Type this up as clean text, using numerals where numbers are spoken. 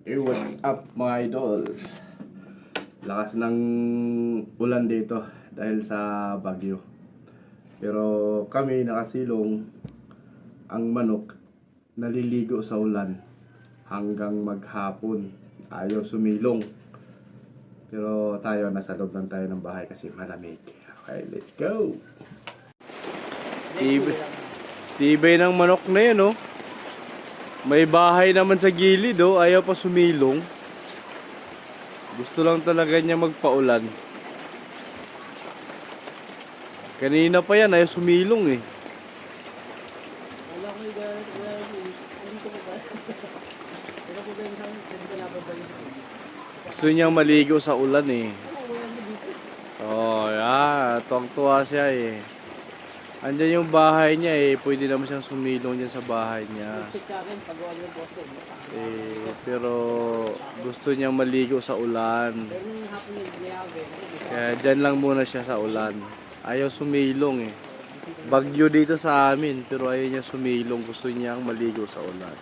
Hey, what's up mga idol? Lakas ng ulan dito dahil sa bagyo. Pero kami nakasilong, ang manok naliligo sa ulan hanggang maghapon. Ayaw sumilong. Pero tayo nasa loob lang tayo ng bahay kasi malamig. Okay, let's go! Tibay ng manok na yan, oh. May bahay naman sa gilid, oh. Ayaw pa sumilong. Gusto lang talaga niya magpaulan. Kanina pa yan, ayaw sumilong, eh. Gusto niyang maligo sa ulan, eh. Oh, yeah. Tuwang-tuwa siya, eh. Andyan yung bahay niya, eh. Pwede naman siyang sumilong dyan sa bahay niya. Pero gusto niyang maligo sa ulan. Kaya dyan lang muna siya sa ulan. Ayaw sumilong, eh. Bagyo dito sa amin, pero ayaw niya sumilong. Gusto niyang maligo sa ulan.